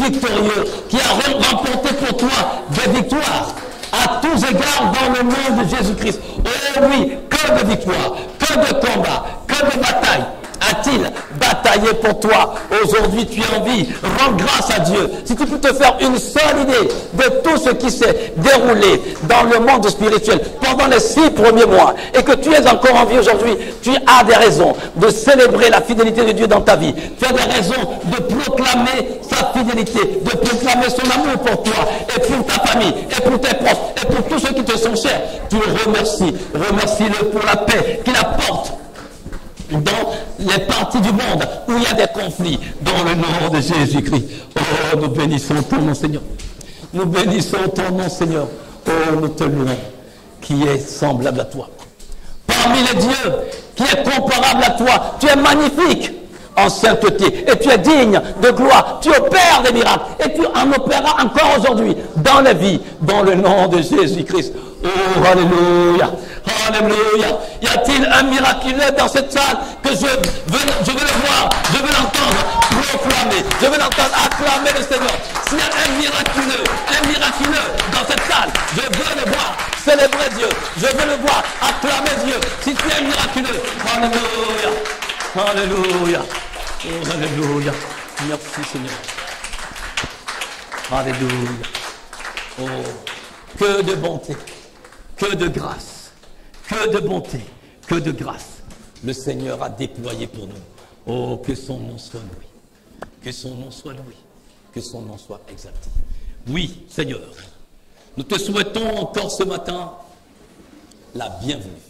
victorieux, qui a remporté pour toi des victoires à tous égards dans le nom de Jésus-Christ. Oh oui, que de victoires, que de combats, que de batailles a-t-il bataillé pour toi? Aujourd'hui, tu es en vie. Rends grâce à Dieu. Si tu peux te faire une seule idée de tout ce qui s'est déroulé dans le monde spirituel pendant les 6 premiers mois et que tu es encore en vie aujourd'hui, tu as des raisons de célébrer la fidélité de Dieu dans ta vie. Tu as des raisons de proclamer sa fidélité, de proclamer son amour pour toi et pour ta famille et pour tes proches et pour tous ceux qui te sont chers. Tu le remercies. Remercie-le pour la paix qu'il apporte dans les parties du monde où il y a des conflits, dans le nom de Jésus-Christ. Oh, nous bénissons ton nom, Seigneur. Nous bénissons ton nom, Seigneur. Oh, nous te louons, qui est semblable à toi. Parmi les dieux, qui est comparable à toi, tu es magnifique en sainteté et tu es digne de gloire. Tu opères des miracles et tu en opéreras encore aujourd'hui dans la vie, dans le nom de Jésus-Christ. Oh, alléluia. Alléluia. Y a-t-il un miraculeux dans cette salle que je veux le voir, je veux l'entendre proclamer, je veux l'entendre acclamer le Seigneur. S'il y a un miraculeux dans cette salle, je veux le voir célébrer Dieu, je veux le voir acclamer Dieu. Si tu es miraculeux, alléluia, alléluia, oh, alléluia. Merci Seigneur. Alléluia. Oh, que de bonté, que de grâce. Que de bonté, que de grâce le Seigneur a déployé pour nous. Oh, que son nom soit loué. Que son nom soit loué. Que son nom soit exalté. Oui, Seigneur, nous te souhaitons encore ce matin la bienvenue.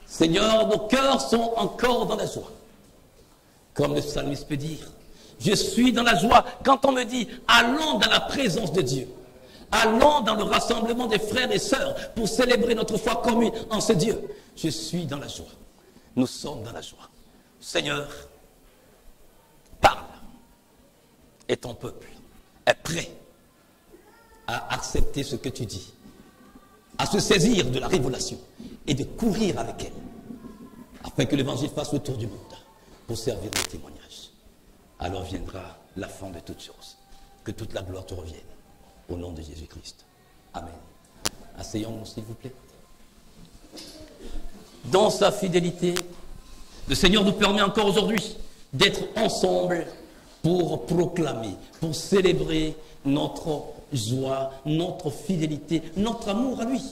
Seigneur, nos cœurs sont encore dans la joie. Comme le psalmiste peut dire, je suis dans la joie quand on me dit, allons dans la présence de Dieu. Allons dans le rassemblement des frères et sœurs pour célébrer notre foi commune en ce Dieu. Je suis dans la joie. Nous sommes dans la joie. Seigneur, parle. Et ton peuple est prêt à accepter ce que tu dis, à se saisir de la révélation et de courir avec elle, afin que l'évangile fasse le tour du monde pour servir de témoignage. Alors viendra la fin de toutes choses. Que toute la gloire te revienne. Au nom de Jésus-Christ. Amen. Asseyons-nous, s'il vous plaît. Dans sa fidélité, le Seigneur nous permet encore aujourd'hui d'être ensemble pour proclamer, pour célébrer notre joie, notre fidélité, notre amour à lui.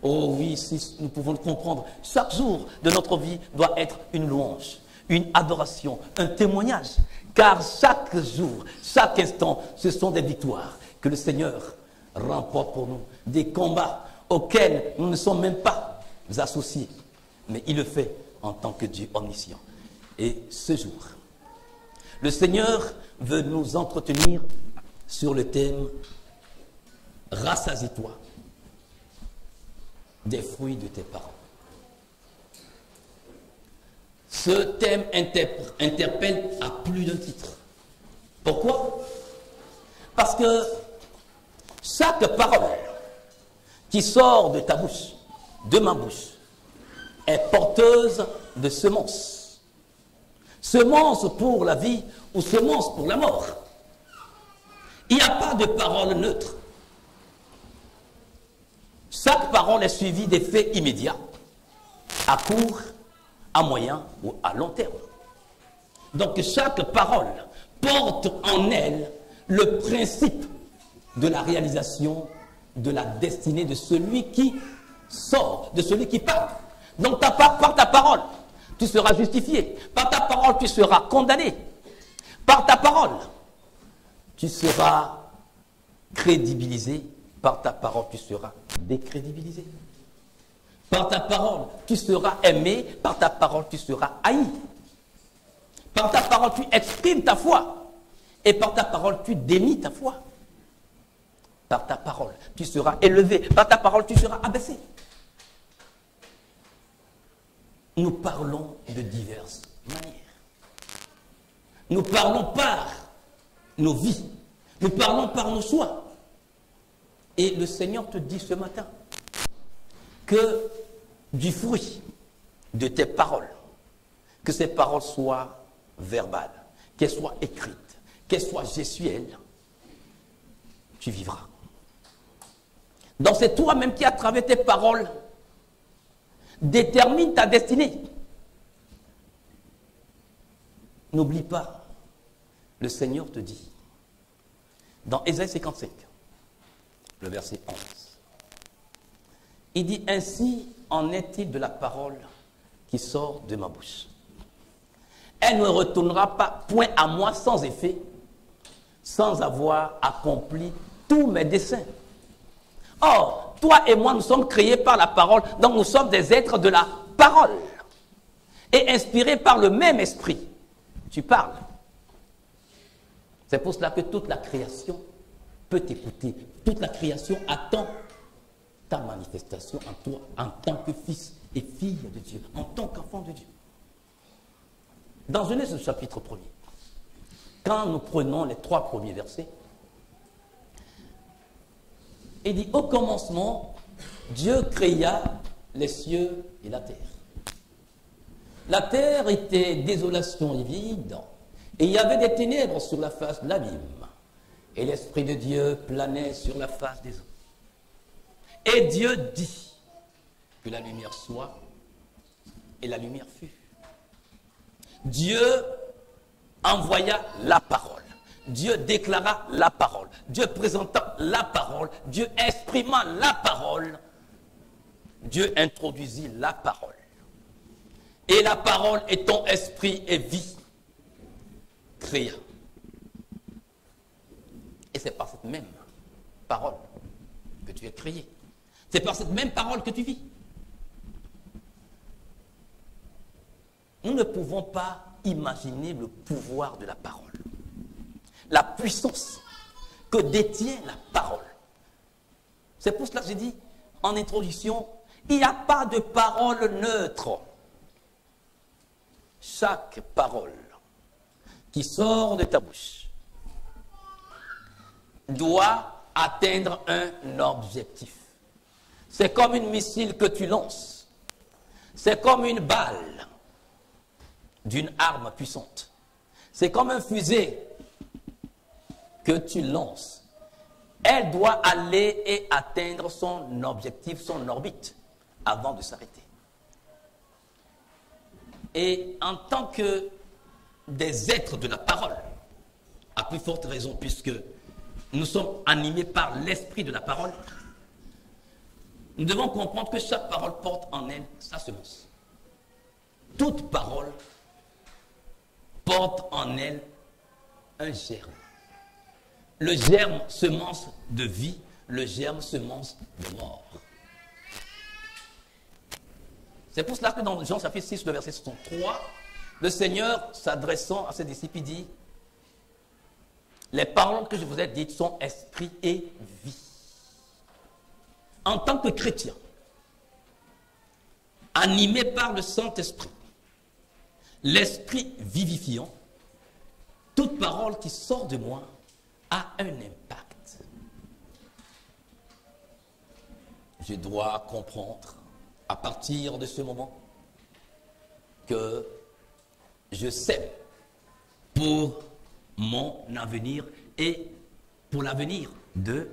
Oh oui, si nous pouvons le comprendre, chaque jour de notre vie doit être une louange, une adoration, un témoignage. Car chaque jour, chaque instant, ce sont des victoires que le Seigneur remporte pour nous, des combats auxquels nous ne sommes même pas associés, mais il le fait en tant que Dieu omniscient. Et ce jour, le Seigneur veut nous entretenir sur le thème « Rassasie-toi des fruits de tes paroles ». Ce thème interpelle à plus d'un titre. Pourquoi? Parce que chaque parole qui sort de ta bouche, de ma bouche, est porteuse de semences. Semences pour la vie ou semences pour la mort. Il n'y a pas de parole neutre. Chaque parole est suivie d'effets immédiats, à court, à moyen ou à long terme. Donc chaque parole porte en elle le principe de la réalisation de la destinée de celui qui sort, de celui qui parle. Donc par ta parole, tu seras justifié. Par ta parole, tu seras condamné. Par ta parole, tu seras crédibilisé. Par ta parole, tu seras décrédibilisé. Par ta parole, tu seras aimé. Par ta parole, tu seras haï. Par ta parole, tu exprimes ta foi. Et par ta parole, tu dénies ta foi. Par ta parole, tu seras élevé. Par ta parole, tu seras abaissé. Nous parlons de diverses manières. Nous parlons par nos vies. Nous parlons par nos choix. Et le Seigneur te dit ce matin que du fruit de tes paroles, que ces paroles soient verbales, qu'elles soient écrites, qu'elle soit gestuelle, tu vivras. Donc c'est toi-même qui, à travers tes paroles, détermine ta destinée. N'oublie pas, le Seigneur te dit, dans Ésaïe 55, le verset 11, il dit, ainsi en est-il de la parole qui sort de ma bouche. Elle ne retournera pas point à moi sans effet, sans avoir accompli tous mes desseins. Or, toi et moi, nous sommes créés par la parole, donc nous sommes des êtres de la parole, et inspirés par le même esprit. Tu parles. C'est pour cela que toute la création peut t'écouter. Toute la création attend ta manifestation en toi, en tant que fils et fille de Dieu, en tant qu'enfant de Dieu. Dans Genèse chapitre 1er, quand nous prenons les 3 premiers versets, il dit, au commencement, Dieu créa les cieux et la terre. La terre était désolation et vide, et il y avait des ténèbres sur la face de l'abîme, et l'Esprit de Dieu planait sur la face des eaux. Et Dieu dit que la lumière soit, et la lumière fut. Dieu envoya la parole. Dieu déclara la parole. Dieu présenta la parole. Dieu exprima la parole. Dieu introduisit la parole. Et la parole est ton esprit et vie créa. Et c'est par cette même parole que tu es créé. C'est par cette même parole que tu vis. Nous ne pouvons pas imaginer le pouvoir de la parole. La puissance que détient la parole. C'est pour cela que j'ai dit en introduction, il n'y a pas de parole neutre. Chaque parole qui sort de ta bouche doit atteindre un objectif. C'est comme une missile que tu lances. C'est comme une balle d'une arme puissante. C'est comme un fusée que tu lances. Elle doit aller et atteindre son objectif, son orbite, avant de s'arrêter. Et en tant que des êtres de la parole, à plus forte raison, puisque nous sommes animés par l'esprit de la parole, nous devons comprendre que chaque parole porte en elle sa semence. Toute parole porte en elle un germe. Le germe, semence de vie, le germe, semence de mort. C'est pour cela que dans Jean chapitre 6, le verset 63, le Seigneur, s'adressant à ses disciples, il dit, les paroles que je vous ai dites sont esprit et vie. En tant que chrétien, animé par le Saint-Esprit, l'esprit vivifiant, toute parole qui sort de moi a un impact. Je dois comprendre à partir de ce moment que je sème pour mon avenir et pour l'avenir de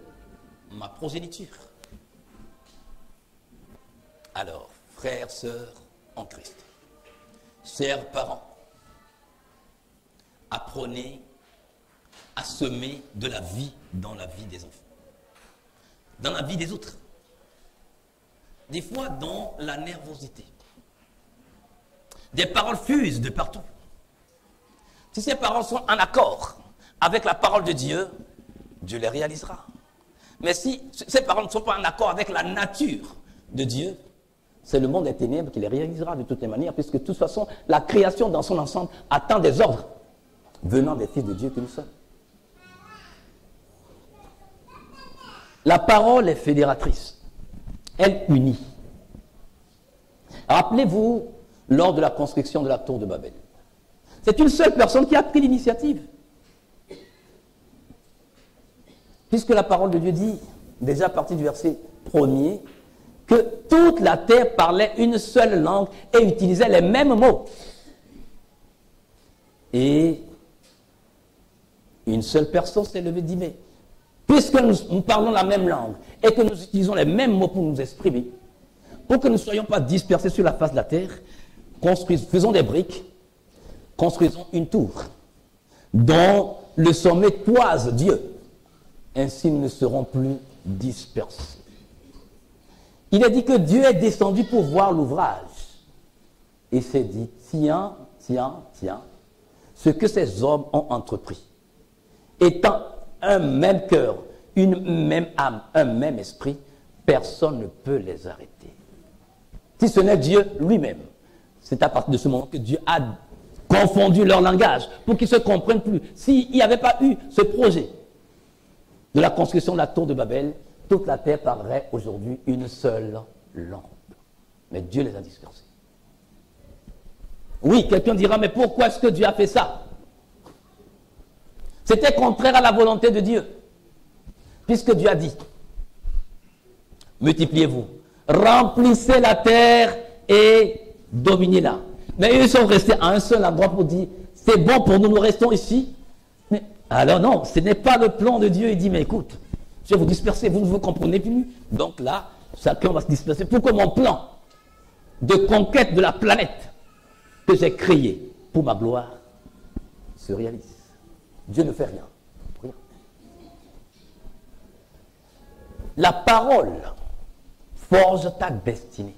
ma progéniture. Alors, frères, sœurs en Christ, chers parents, apprenez à semer de la vie dans la vie des enfants, dans la vie des autres. Des fois, dans la nervosité. Des paroles fusent de partout. Si ces paroles sont en accord avec la parole de Dieu, Dieu les réalisera. Mais si ces paroles ne sont pas en accord avec la nature de Dieu, c'est le monde des ténèbres qui les réalisera de toutes les manières, puisque de toute façon, la création dans son ensemble attend des ordres venant des fils de Dieu que nous sommes. La parole est fédératrice. Elle unit. Rappelez-vous, lors de la construction de la tour de Babel, c'est une seule personne qui a pris l'initiative. Puisque la parole de Dieu dit, déjà à partir du verset 1er, que toute la terre parlait une seule langue et utilisait les mêmes mots. Et une Une seule personne s'est levée et dit, mais puisque nous parlons la même langue et que nous utilisons les mêmes mots pour nous exprimer, pour que nous ne soyons pas dispersés sur la face de la terre, faisons des briques, construisons une tour dont le sommet toise Dieu. Ainsi nous ne serons plus dispersés. Il est dit que Dieu est descendu pour voir l'ouvrage. Et s'est dit, tiens, ce que ces hommes ont entrepris. Étant un même cœur, une même âme, un même esprit, personne ne peut les arrêter. Si ce n'est Dieu lui-même. C'est à partir de ce moment que Dieu a confondu leur langage pour qu'ils ne se comprennent plus. S'il n'y avait pas eu ce projet de la construction de la tour de Babel, toute la terre parlerait aujourd'hui une seule langue. Mais Dieu les a dispersés. Oui, quelqu'un dira, mais pourquoi est-ce que Dieu a fait ça? C'était contraire à la volonté de Dieu. Puisque Dieu a dit, multipliez-vous, remplissez la terre et dominez-la. Mais eux sont restés à un seul endroit pour dire, c'est bon pour nous, nous restons ici. Mais, alors non, ce n'est pas le plan de Dieu. Il dit, mais écoute, je vais vous disperser, vous ne vous comprenez plus. Donc là, chacun va se disperser. Pourquoi mon plan de conquête de la planète que j'ai créé pour ma gloire se réalise? Dieu ne fait rien. Rien. La parole forge ta destinée.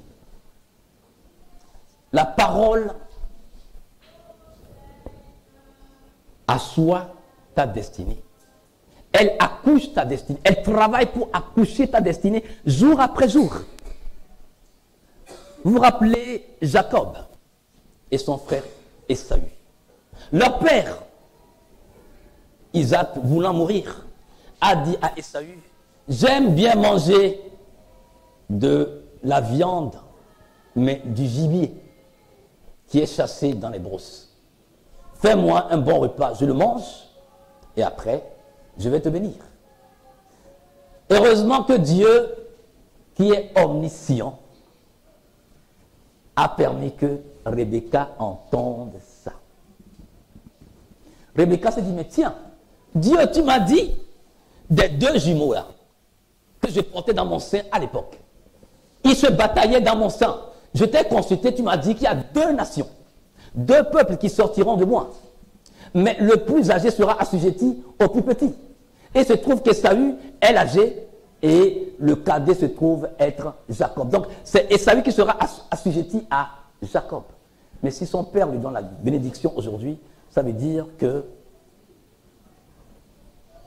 La parole assoit ta destinée. Elle accouche ta destinée. Elle travaille pour accoucher ta destinée jour après jour. Vous vous rappelez Jacob et son frère Ésaü. Leur père, Isaac, voulant mourir, a dit à Ésaü, j'aime bien manger de la viande, mais du gibier qui est chassé dans les brousses. Fais-moi un bon repas, je le mange, et après, je vais te bénir. Heureusement que Dieu, qui est omniscient, a permis que Rebecca entende ça. Rebecca s'est dit, mais tiens, Dieu, tu m'as dit des deux jumeaux là, que je portais dans mon sein à l'époque. Ils se bataillaient dans mon sein. Je t'ai consulté, tu m'as dit qu'il y a deux nations, deux peuples qui sortiront de moi. Mais le plus âgé sera assujetti au plus petit. Et se trouve qu'Ésaü est l'âgé et le cadet se trouve être Jacob. Donc c'est Ésaü qui sera assujetti à Jacob. Mais si son père lui donne la bénédiction aujourd'hui, ça veut dire que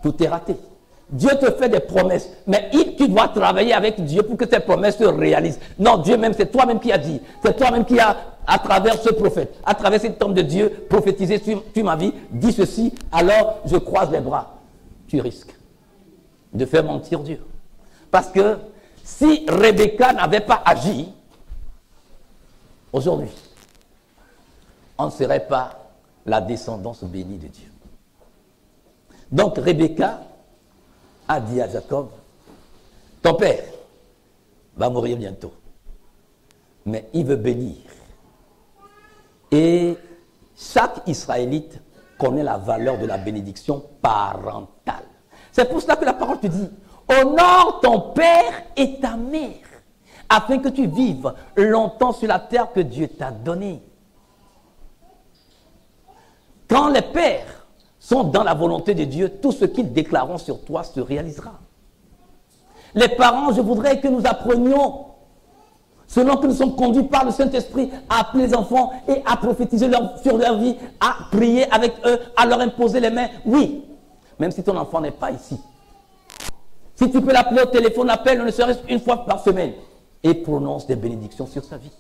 tout est raté. Dieu te fait des promesses, mais tu dois travailler avec Dieu pour que tes promesses se réalisent. Non, Dieu même, c'est toi-même qui as dit. C'est toi-même qui as, à travers ce prophète, à travers cet homme de Dieu, prophétisé sur ma vie, dit ceci, alors je croise les bras. Tu risques de faire mentir Dieu. Parce que si Rebecca n'avait pas agi, aujourd'hui, on ne serait pas la descendance bénie de Dieu. Donc Rebecca a dit à Jacob, ton père va mourir bientôt, mais il veut bénir. Et chaque Israélite connaît la valeur de la bénédiction parentale. C'est pour cela que la parole te dit, honore ton père et ta mère, afin que tu vives longtemps sur la terre que Dieu t'a donnée. Quand les pères sont dans la volonté de Dieu, tout ce qu'ils déclareront sur toi se réalisera. Les parents, je voudrais que nous apprenions, selon que nous sommes conduits par le Saint-Esprit, à appeler les enfants et à prophétiser sur leur vie, à prier avec eux, à leur imposer les mains. Oui, même si ton enfant n'est pas ici. Si tu peux l'appeler au téléphone, appelle ne serait-ce une fois par semaine et prononce des bénédictions sur sa vie.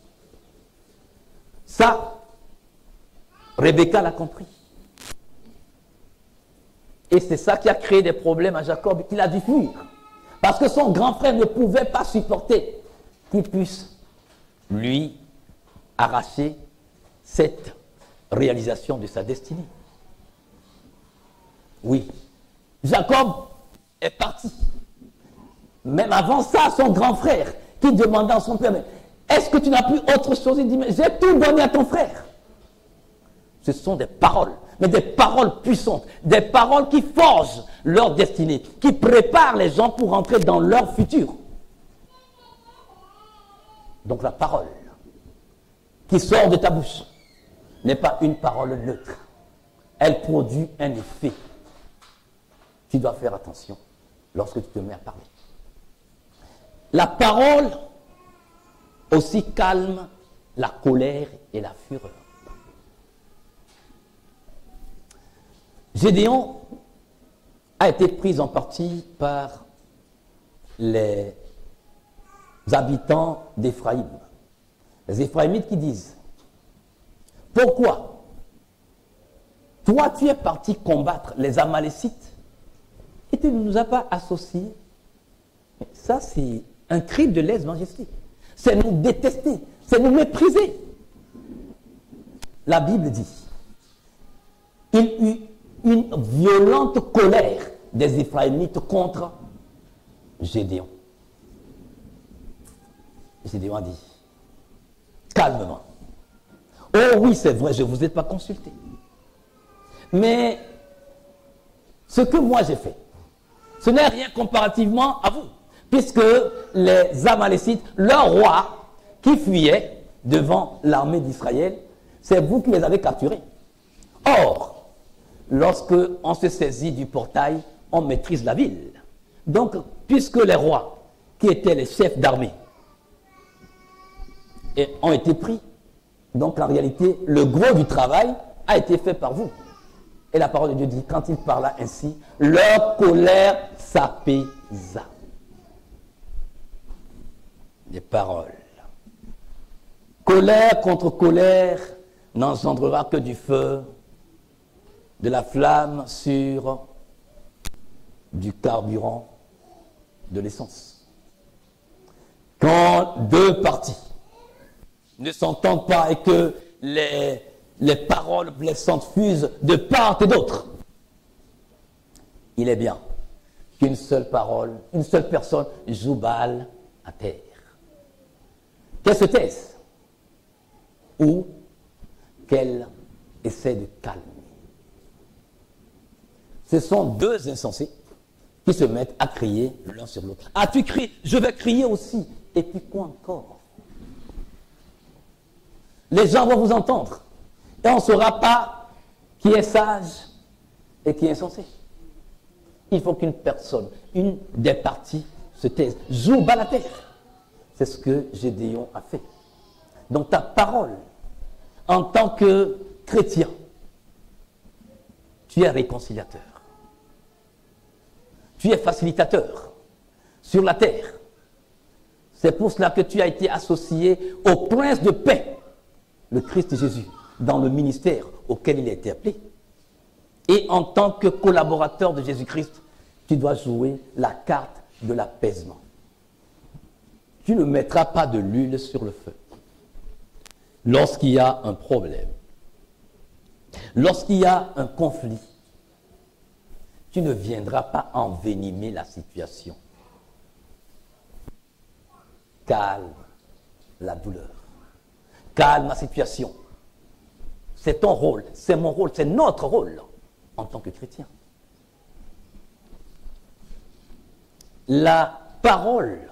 Ça, Rebecca l'a compris. Et c'est ça qui a créé des problèmes à Jacob, qu'il a dû fuir. Parce que son grand frère ne pouvait pas supporter qu'il puisse lui arracher cette réalisation de sa destinée. Oui, Jacob est parti. Même avant ça, son grand frère, qui demandait à son père, mais est-ce que tu n'as plus autre chose? Il dit, mais j'ai tout donné à ton frère. Ce sont des paroles. mais des paroles puissantes, des paroles qui forgent leur destinée, qui préparent les gens pour entrer dans leur futur. Donc la parole qui sort de ta bouche n'est pas une parole neutre. Elle produit un effet. Tu dois faire attention lorsque tu te mets à parler. La parole aussi calme la colère et la fureur. Gédéon a été pris en partie par les habitants d'Éphraïm. Les Éphraïmites qui disent, pourquoi toi tu es parti combattre les Amalécites et tu ne nous as pas associés? Mais ça c'est un crime de lèse-majesté. C'est nous détester, c'est nous mépriser. La Bible dit, il eut une violente colère des Éphraïmites contre Gédéon. Gédéon a dit, calmement. Oh oui, c'est vrai, je ne vous ai pas consulté. Mais ce que moi j'ai fait, ce n'est rien comparativement à vous. Puisque les Amalécites, leur roi, qui fuyait devant l'armée d'Israël, c'est vous qui les avez capturés. Or, lorsque on se saisit du portail, on maîtrise la ville. Donc, puisque les rois, qui étaient les chefs d'armée, ont été pris, donc en réalité, le gros du travail a été fait par vous. Et la parole de Dieu dit, quand il parla ainsi, leur colère s'apaisa. Des paroles. Colère contre colère n'engendrera que du feu, de la flamme sur du carburant, de l'essence. Quand deux parties ne s'entendent pas et que les paroles blessantes fusent de part et d'autre, il est bien qu'une seule parole, une seule personne joue balle à terre. Qu'elle se taise ou qu'elle essaie de calmer. Ce sont deux insensés qui se mettent à crier l'un sur l'autre. Ah, tu cries, je vais crier aussi. Et puis quoi encore? Les gens vont vous entendre. Et on ne saura pas qui est sage et qui est insensé. Il faut qu'une personne, une des parties, se taise, joue balle à terre. C'est ce que Gédéon a fait. Donc ta parole, en tant que chrétien, tu es réconciliateur. Tu es facilitateur sur la terre. C'est pour cela que tu as été associé au prince de paix, le Christ Jésus, dans le ministère auquel il a été appelé. Et en tant que collaborateur de Jésus-Christ, tu dois jouer la carte de l'apaisement. Tu ne mettras pas de l'huile sur le feu. Lorsqu'il y a un problème, lorsqu'il y a un conflit, tu ne viendras pas envenimer la situation. Calme la douleur. Calme la situation. C'est ton rôle, c'est mon rôle, c'est notre rôle en tant que chrétien. La parole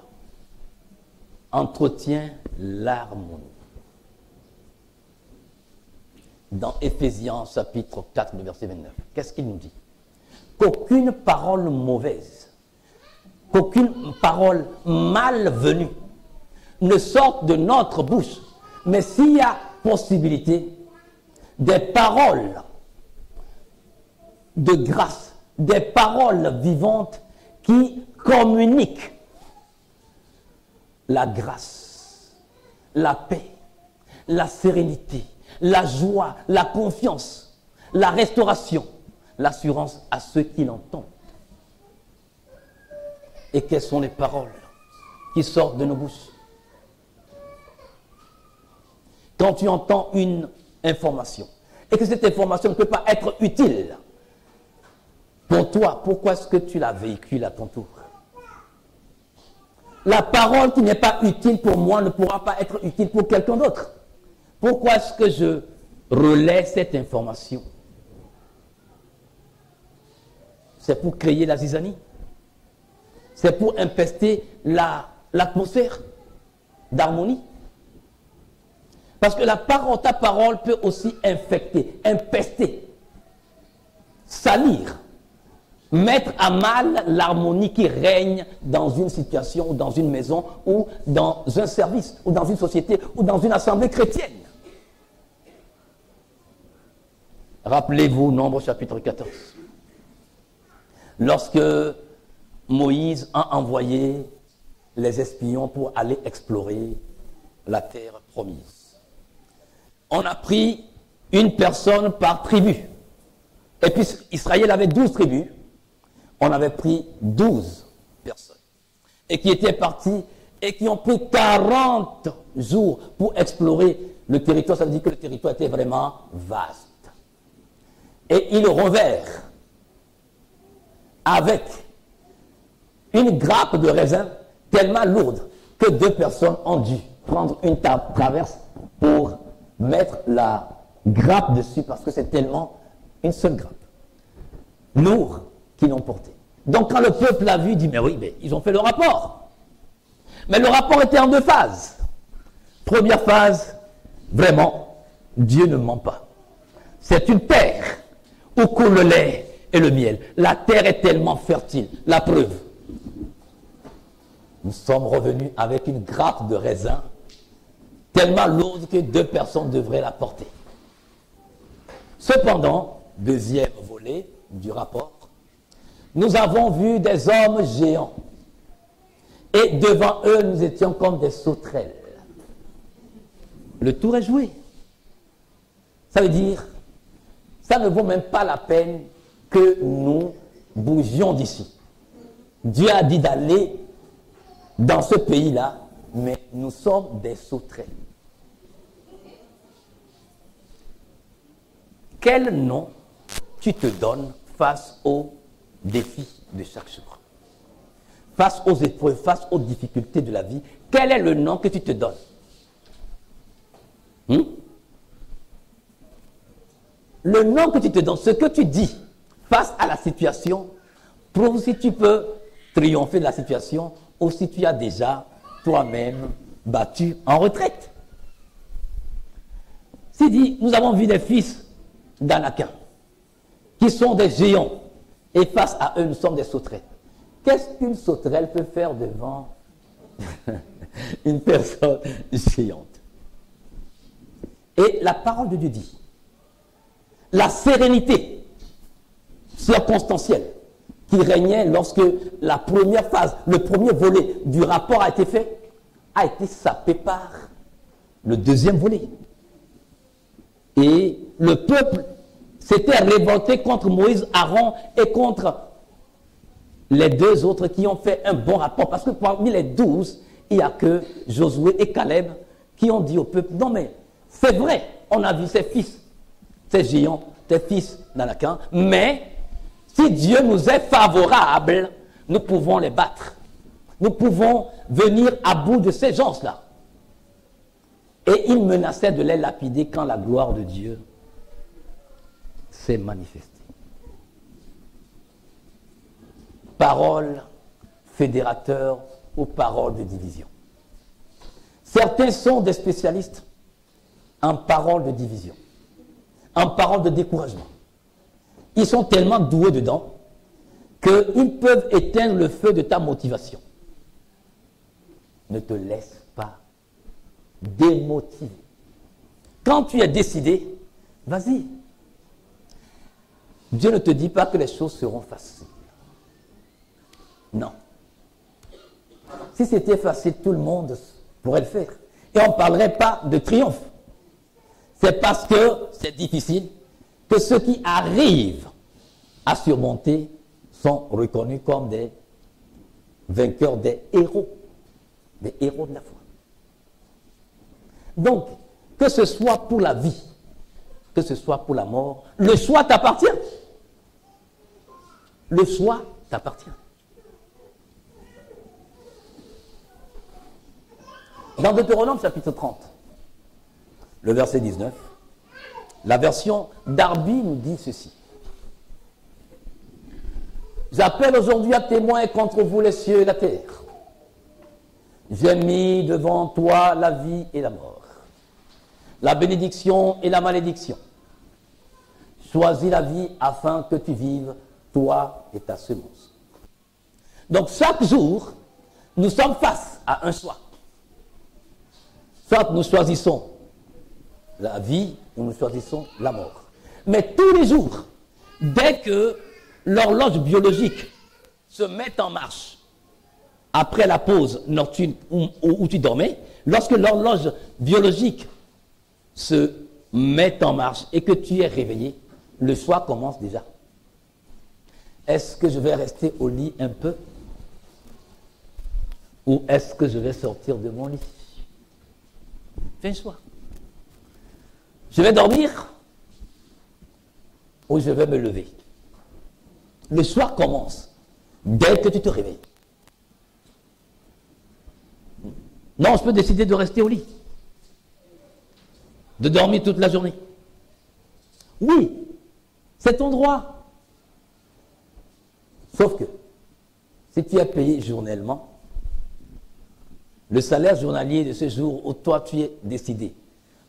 entretient l'harmonie. Dans Éphésiens chapitre 4, le verset 29, qu'est-ce qu'il nous dit? Qu'aucune parole mauvaise, qu'aucune parole malvenue ne sorte de notre bouche, mais s'il y a possibilité, des paroles de grâce, des paroles vivantes qui communiquent la grâce, la paix, la sérénité, la joie, la confiance, la restauration, l'assurance à ceux qui l'entendent. Et quelles sont les paroles qui sortent de nos bouches? Quand tu entends une information et que cette information ne peut pas être utile pour toi, pourquoi est-ce que tu la véhicules à ton tour? La parole qui n'est pas utile pour moi ne pourra pas être utile pour quelqu'un d'autre. Pourquoi est-ce que je relais cette information? c'est pour créer la zizanie. C'est pour empester l'atmosphère d'harmonie. Parce que ta parole peut aussi infecter, empester, salir, mettre à mal l'harmonie qui règne dans une situation ou dans une maison ou dans un service ou dans une société ou dans une assemblée chrétienne. Rappelez-vous, Nombre chapitre 14. Lorsque Moïse a envoyé les espions pour aller explorer la terre promise. On a pris une personne par tribu. Et puis Israël avait 12 tribus. On avait pris 12 personnes. Et qui étaient partis et qui ont pris 40 jours pour explorer le territoire. Ça veut dire que le territoire était vraiment vaste. Et ils revinrent avec une grappe de raisin tellement lourde que 2 personnes ont dû prendre une traverse pour mettre la grappe dessus parce que c'est tellement une seule grappe. Lourd qu'ils l'ont porté. Donc quand le peuple l'a vu, il dit mais oui, mais ils ont fait le rapport. Mais le rapport était en 2 phases. Première phase, vraiment, Dieu ne ment pas. C'est une terre où coule le lait et le miel. La terre est tellement fertile. La preuve. Nous sommes revenus avec une grappe de raisin tellement lourde que 2 personnes devraient la porter. Cependant, deuxième volet du rapport, nous avons vu des hommes géants. Et devant eux, nous étions comme des sauterelles. Le tour est joué. Ça veut dire, ça ne vaut même pas la peine que nous bougions d'ici. Dieu a dit d'aller dans ce pays-là, mais nous sommes des sauterelles. Quel nom tu te donnes face aux défis de chaque jour? Face aux épreuves, face aux difficultés de la vie, quel est le nom que tu te donnes? Le nom que tu te donnes, ce que tu dis face à la situation, prouve si tu peux triompher de la situation ou si tu as déjà toi-même battu en retraite. S'il dit, nous avons vu des fils d'Anakin qui sont des géants et face à eux, nous sommes des sauterelles. Qu'est-ce qu'une sauterelle peut faire devant une personne géante? Et la parole de Dieu dit, la sérénité circonstancielle qui régnait lorsque la première phase, le premier volet du rapport a été fait, a été sapé par le deuxième volet. Et le peuple s'était révolté contre Moïse, Aaron et contre les 2 autres qui ont fait un bon rapport. Parce que parmi les 12, il n'y a que Josué et Caleb qui ont dit au peuple, non mais c'est vrai, on a vu ces fils, ces géants, ces fils d'Anakin, mais si Dieu nous est favorable, nous pouvons les battre. Nous pouvons venir à bout de ces gens-là. Et il menaçait de les lapider quand la gloire de Dieu s'est manifestée. Parole fédérateur ou parole de division. Certains sont des spécialistes en parole de division, en parole de découragement. Ils sont tellement doués dedans qu'ils peuvent éteindre le feu de ta motivation. Ne te laisse pas démotiver. Quand tu es décidé, vas-y. Dieu ne te dit pas que les choses seront faciles. Non. Si c'était facile, tout le monde pourrait le faire. Et on ne parlerait pas de triomphe. C'est parce que c'est difficile que ceux qui arrivent à surmonter sont reconnus comme des vainqueurs, des héros de la foi. Donc, que ce soit pour la vie, que ce soit pour la mort, le choix t'appartient. Le choix t'appartient. Dans Deutéronome chapitre 30, le verset 19, la version d'Arbi nous dit ceci. J'appelle aujourd'hui à témoin contre vous les cieux et la terre. J'ai mis devant toi la vie et la mort, la bénédiction et la malédiction. Choisis la vie afin que tu vives, toi et ta semence. Donc chaque jour, nous sommes face à un choix. Soit nous choisissons la vie ou nous choisissons la mort. Mais tous les jours, dès que l'horloge biologique se met en marche, après la pause nocturne où tu dormais, lorsque l'horloge biologique se met en marche et que tu es réveillé, le choix commence déjà. Est-ce que je vais rester au lit un peu? Ou est-ce que je vais sortir de mon lit? Fais un choix. Je vais dormir ou je vais me lever? Le choix commence dès que tu te réveilles. Non, je peux décider de rester au lit, de dormir toute la journée. Oui, c'est ton droit. Sauf que, si tu es payé journellement, le salaire journalier de ce jour où toi tu es décidé,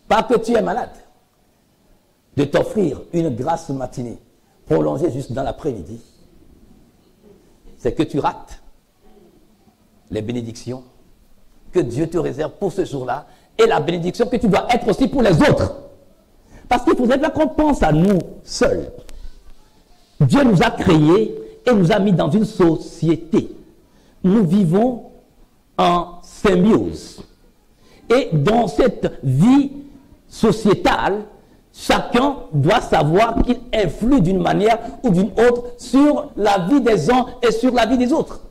pas que tu es malade, de t'offrir une grasse matinée prolongée juste dans l'après-midi, c'est que tu rates les bénédictions que Dieu te réserve pour ce jour-là et la bénédiction que tu dois être aussi pour les autres. Parce qu'il ne faudrait pas qu'on pense à nous seuls. Dieu nous a créés et nous a mis dans une société. Nous vivons en symbiose. Et dans cette vie sociétale, chacun doit savoir qu'il influe d'une manière ou d'une autre sur la vie des uns et sur la vie des autres.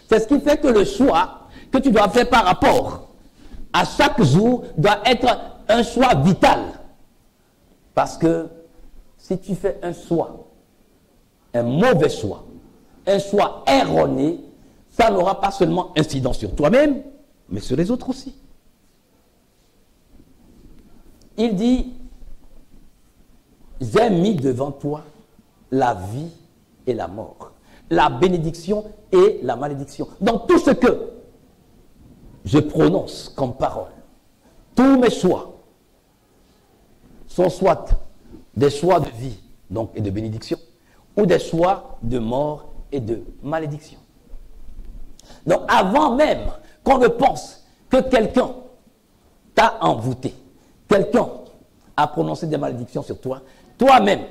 C'est ce qui fait que le choix que tu dois faire par rapport à chaque jour doit être un choix vital. Parce que si tu fais un choix, un mauvais choix, un choix erroné, ça n'aura pas seulement incidence sur toi-même, mais sur les autres aussi. Il dit, j'ai mis devant toi la vie et la mort, la bénédiction et la malédiction. Donc tout ce que je prononce comme parole, tous mes choix sont soit des choix de vie donc, et de bénédiction, ou des choix de mort et de malédiction. Donc avant même qu'on ne pense que quelqu'un t'a envoûté, quelqu'un a prononcé des malédictions sur toi, toi-même,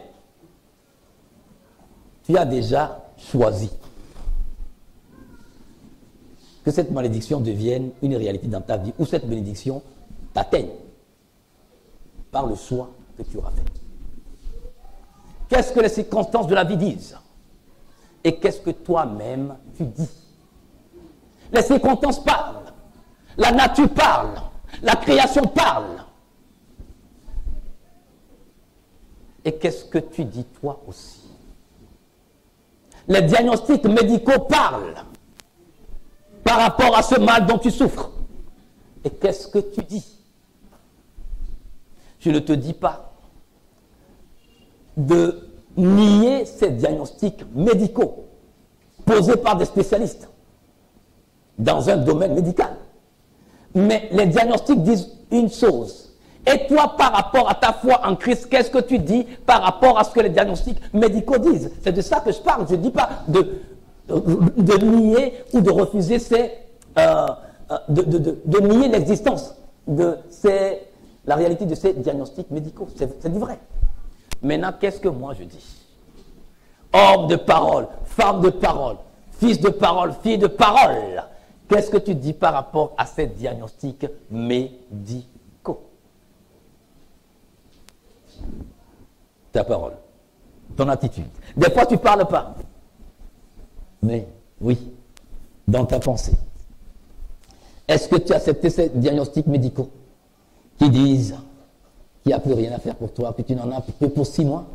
tu as déjà choisi que cette malédiction devienne une réalité dans ta vie, ou cette bénédiction t'atteigne par le choix que tu auras fait. Qu'est-ce que les circonstances de la vie disent? Et qu'est-ce que toi-même tu dis? Les circonstances parlent, la nature parle, la création parle. Et qu'est-ce que tu dis toi aussi? Les diagnostics médicaux parlent par rapport à ce mal dont tu souffres. Et qu'est-ce que tu dis? Je ne te dis pas de nier ces diagnostics médicaux posés par des spécialistes dans un domaine médical. Mais les diagnostics disent une chose. Et toi, par rapport à ta foi en Christ, qu'est-ce que tu dis par rapport à ce que les diagnostics médicaux disent? C'est de ça que je parle. Je ne dis pas de nier ou de refuser de nier l'existence de la réalité de ces diagnostics médicaux. C'est du vrai. Maintenant, qu'est-ce que moi je dis? Homme de parole, femme de parole, fils de parole, fille de parole. Qu'est-ce que tu dis par rapport à ces diagnostics médicaux? Ta parole, ton attitude. Des fois, tu ne parles pas. Mais oui, dans ta pensée. Est-ce que tu as accepté ces diagnostics médicaux qui disent qu'il n'y a plus rien à faire pour toi, que tu n'en as que pour 6 mois?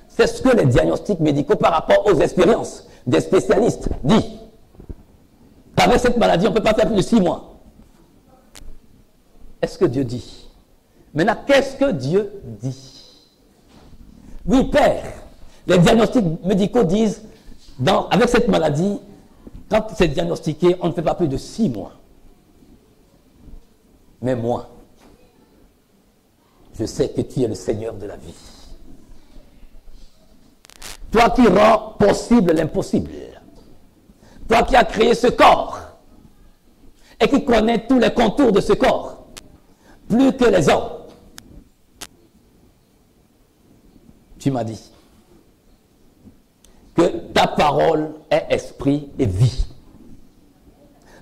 C'est ce que les diagnostics médicaux par rapport aux expériences des spécialistes disent. Avec cette maladie, on ne peut pas faire plus de 6 mois. Est-ce que Dieu dit? Maintenant, qu'est-ce que Dieu dit? Oui, Père, Les diagnostics médicaux disent, avec cette maladie, quand c'est diagnostiqué, on ne fait pas plus de 6 mois. Mais moi, je sais que tu es le Seigneur de la vie. Toi qui rends possible l'impossible. Toi qui as créé ce corps et qui connais tous les contours de ce corps, plus que les hommes. Tu m'as dit que ta parole est esprit et vie.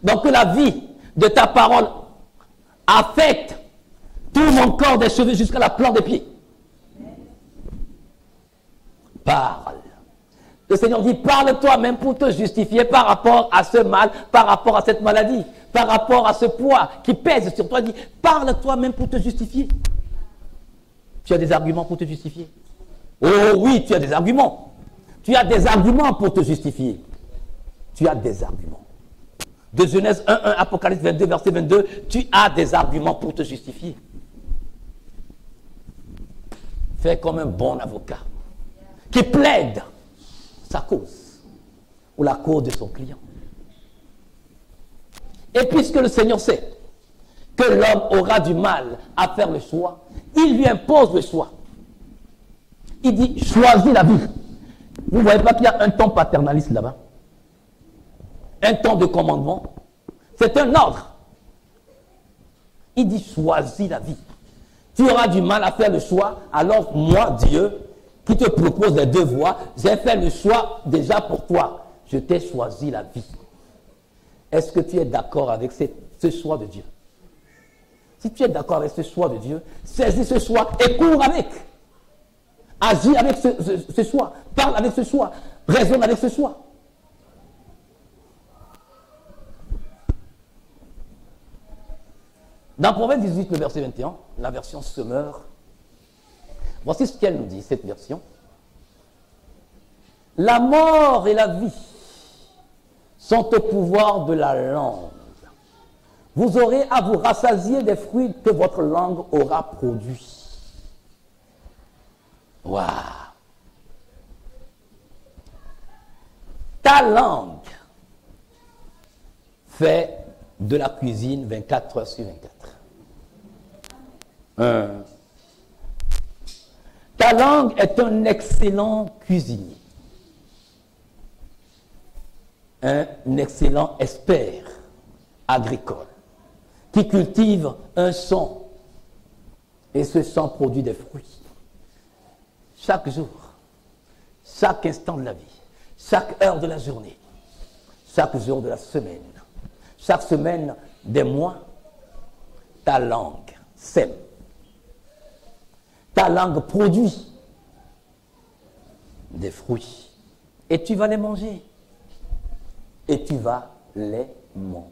Donc que la vie de ta parole affecte tout mon corps des cheveux jusqu'à la plante des pieds. Parle. Le Seigneur dit, parle toi-même pour te justifier par rapport à ce mal, par rapport à cette maladie, par rapport à ce poids qui pèse sur toi. Il dit, parle toi-même pour te justifier. Tu as des arguments pour te justifier? Oh oui, tu as des arguments. Tu as des arguments pour te justifier. Tu as des arguments. De Genèse 1:1, Apocalypse 22, verset 22, tu as des arguments pour te justifier. Fais comme un bon avocat qui plaide sa cause ou la cause de son client. Et puisque le Seigneur sait que l'homme aura du mal à faire le choix, il lui impose le choix. Il dit, choisis la vie. Vous ne voyez pas qu'il y a un ton paternaliste là-bas? Un ton de commandement. C'est un ordre. Il dit, choisis la vie. Tu auras du mal à faire le choix, alors moi, Dieu, qui te propose les 2 voies, j'ai fait le choix déjà pour toi. Je t'ai choisi la vie. Est-ce que tu es d'accord avec ce choix de Dieu? Si tu es d'accord avec ce choix de Dieu, saisis ce choix et cours avec. Agis avec ce choix. Parle avec ce choix. Raisonne avec ce choix. Dans Proverbe 18, le verset 21, la version Semeur, voici ce qu'elle nous dit, cette version. La mort et la vie sont au pouvoir de la langue. Vous aurez à vous rassasier des fruits que votre langue aura produits. Waouh! Ta langue fait de la cuisine 24 heures sur 24. Ta langue est un excellent cuisinier. Un excellent expert agricole qui cultive un champ et ce champ produit des fruits. Chaque jour, chaque instant de la vie, chaque heure de la journée, chaque jour de la semaine, chaque semaine des mois, ta langue sème. Ta langue produit des fruits et tu vas les manger. Et tu vas les manger.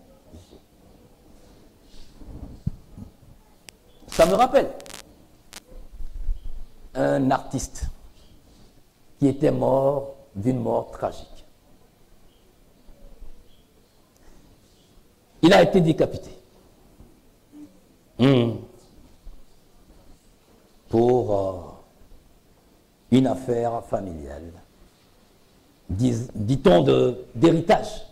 Ça me rappelle un artiste qui était mort d'une mort tragique. Il a été décapité pour une affaire familiale, dit-on d'héritage.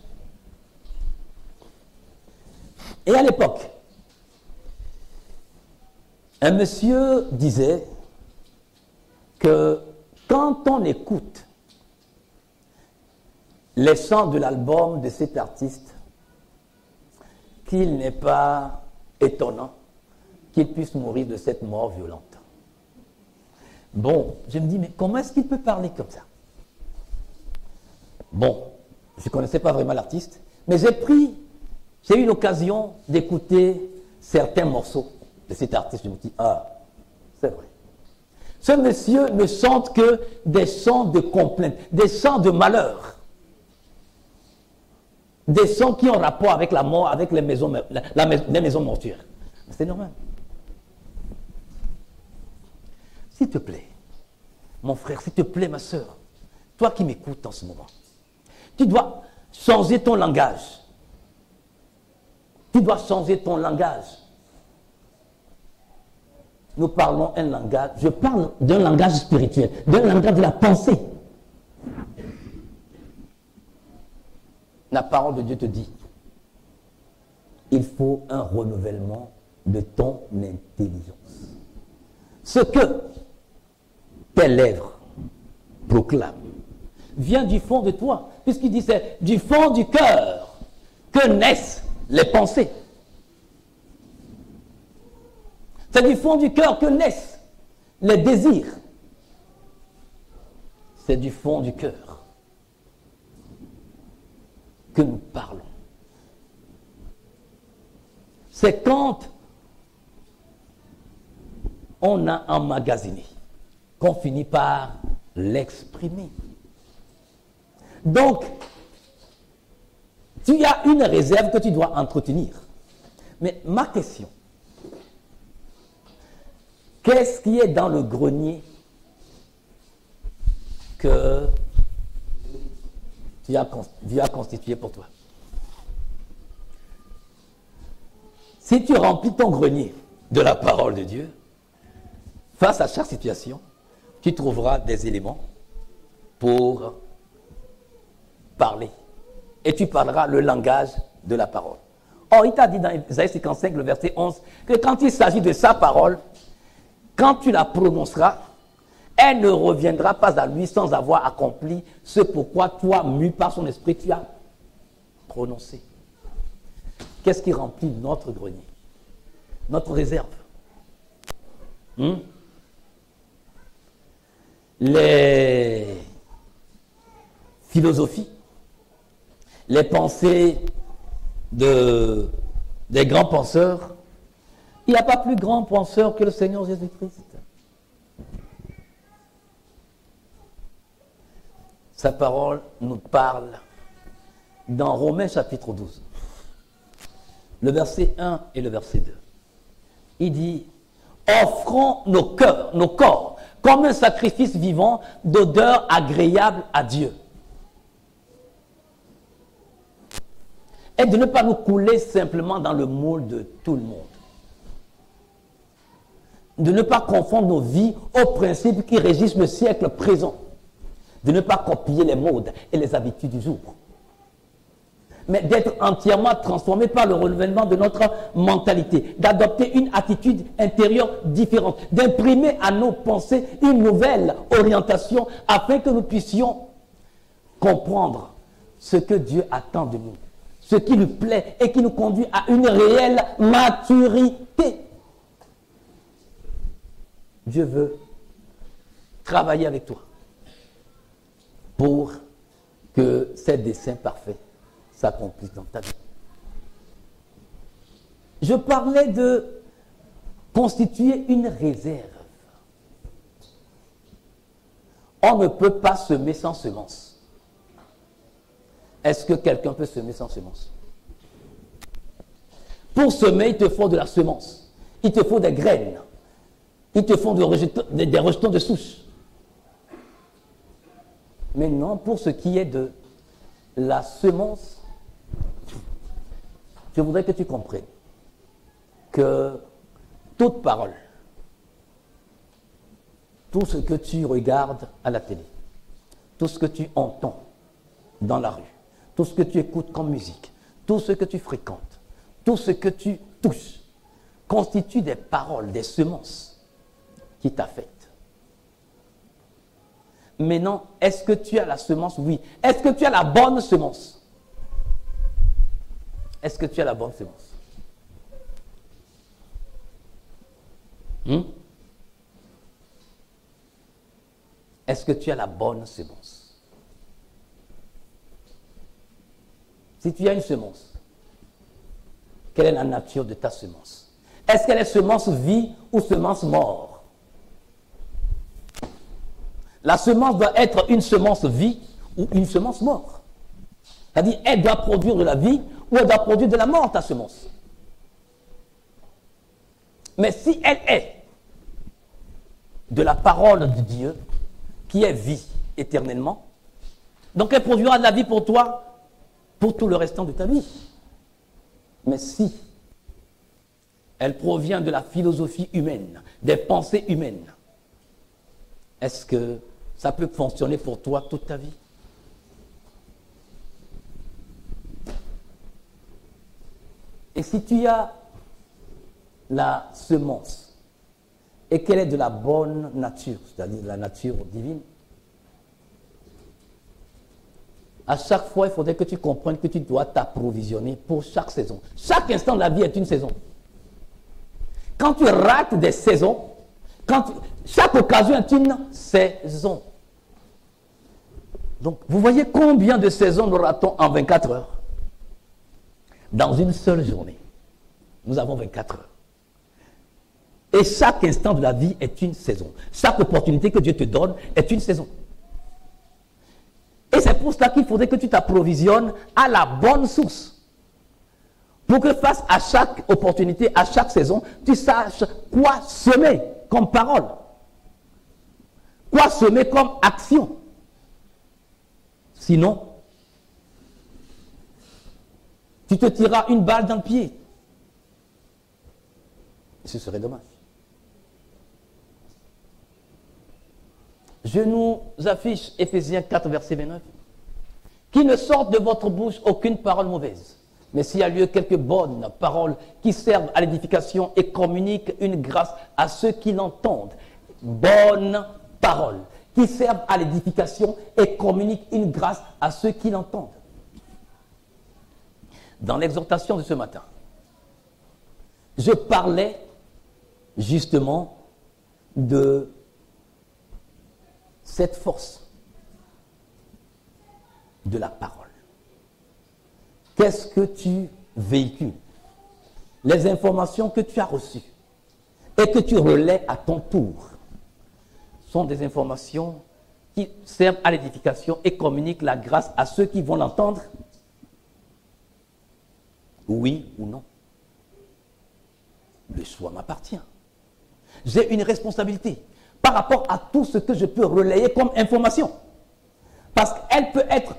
Et à l'époque, un monsieur disait que quand on écoute les chants de l'album de cet artiste, qu'il n'est pas étonnant qu'il puisse mourir de cette mort violente. Bon, je me dis, mais comment est-ce qu'il peut parler comme ça? Bon, je ne connaissais pas vraiment l'artiste, mais j'ai eu l'occasion d'écouter certains morceaux de cet artiste. Je me dis, ah, c'est vrai. Ce monsieur ne chante que des chants de complainte, des chants de malheur. Des chants qui ont rapport avec la mort, avec les maisons, les maisons mortuaires. C'est normal. S'il te plaît, mon frère, s'il te plaît, ma soeur, toi qui m'écoutes en ce moment, tu dois changer ton langage. Tu dois changer ton langage. Nous parlons un langage, je parle d'un langage spirituel, d'un langage de la pensée. la parole de Dieu te dit, il faut un renouvellement de ton intelligence. Ce que tes lèvres proclament vient du fond de toi, puisqu'il dit c'est du fond du cœur que naissent les pensées. C'est du fond du cœur que naissent les désirs. C'est du fond du cœur que nous parlons. C'est quand on a emmagasiné qu'on finit par l'exprimer. Donc, tu as une réserve que tu dois entretenir. Mais ma question, qu'est-ce qui est dans le grenier que Dieu a constitué pour toi? Si tu remplis ton grenier de la parole de Dieu, face à chaque situation, tu trouveras des éléments pour parler. Et tu parleras le langage de la parole. Or, il t'a dit dans Isaïe 55, le verset 11, que quand il s'agit de sa parole, quand tu la prononceras, elle ne reviendra pas à lui sans avoir accompli ce pourquoi toi, mu par son esprit, tu as prononcé. Qu'est-ce qui remplit notre grenier? Notre réserve. Les philosophies, les pensées des grands penseurs. Il n'y a pas plus grand penseur que le Seigneur Jésus-Christ. Sa parole nous parle dans Romains chapitre 12, le verset 1 et le verset 2. Il dit, offrons nos cœurs, nos corps, comme un sacrifice vivant d'odeur agréable à Dieu. Et de ne pas nous couler simplement dans le moule de tout le monde. De ne pas confondre nos vies aux principes qui régissent le siècle présent. De ne pas copier les modes et les habitudes du jour. Mais d'être entièrement transformé par le renouvellement de notre mentalité, d'adopter une attitude intérieure différente, d'imprimer à nos pensées une nouvelle orientation afin que nous puissions comprendre ce que Dieu attend de nous, ce qui lui plaît et qui nous conduit à une réelle maturité. Dieu veut travailler avec toi pour que ces desseins parfaits s'accomplissent dans ta vie. Je parlais de constituer une réserve. On ne peut pas semer sans semence. Est-ce que quelqu'un peut semer sans semence? Pour semer, il te faut de la semence. Il te faut des graines. Il te faut des rejetons de souche. Maintenant, pour ce qui est de la semence, je voudrais que tu comprennes que toute parole, tout ce que tu regardes à la télé, tout ce que tu entends dans la rue, tout ce que tu écoutes comme musique, tout ce que tu fréquentes, tout ce que tu touches, constitue des paroles, des semences qui t'affectent. Maintenant, est-ce que tu as la semence? Oui. Est-ce que tu as la bonne semence? Est-ce que tu as la bonne semence? Est-ce que tu as la bonne semence? Si tu as une semence, quelle est la nature de ta semence? Est-ce qu'elle est semence vie ou semence mort? La semence doit être une semence vie ou une semence mort. C'est-à-dire, elle doit produire de la vie ou elle doit produire de la mort, ta semence. Mais si elle est de la parole de Dieu, qui est vie éternellement, donc elle produira de la vie pour toi, pour tout le restant de ta vie. Mais si elle provient de la philosophie humaine, des pensées humaines, est-ce que ça peut fonctionner pour toi toute ta vie? Et si tu as la semence et qu'elle est de la bonne nature, c'est-à-dire de la nature divine, à chaque fois, il faudrait que tu comprennes que tu dois t'approvisionner pour chaque saison. Chaque instant de la vie est une saison. Quand tu rates des saisons, chaque occasion est une saison. Donc, vous voyez combien de saisons nous ratons en 24 heures? Dans une seule journée, nous avons 24 heures. Et chaque instant de la vie est une saison. Chaque opportunité que Dieu te donne est une saison. Et c'est pour cela qu'il faudrait que tu t'approvisionnes à la bonne source. Pour que face à chaque opportunité, à chaque saison, tu saches quoi semer comme parole. Quoi semer comme action. Sinon, tu te tireras une balle dans le pied. Ce serait dommage. Je nous affiche Éphésiens 4, verset 29. Qu'il ne sorte de votre bouche aucune parole mauvaise, mais s'il y a lieu quelques bonnes paroles qui servent à l'édification et communiquent une grâce à ceux qui l'entendent. Bonnes paroles qui servent à l'édification et communiquent une grâce à ceux qui l'entendent. Dans l'exhortation de ce matin, je parlais justement de cette force de la parole. Qu'est-ce que tu véhicules? Les informations que tu as reçues et que tu relais à ton tour sont des informations qui servent à l'édification et communiquent la grâce à ceux qui vont l'entendre. Oui ou non? Le choix m'appartient. J'ai une responsabilité par rapport à tout ce que je peux relayer comme information. Parce qu'elle peut être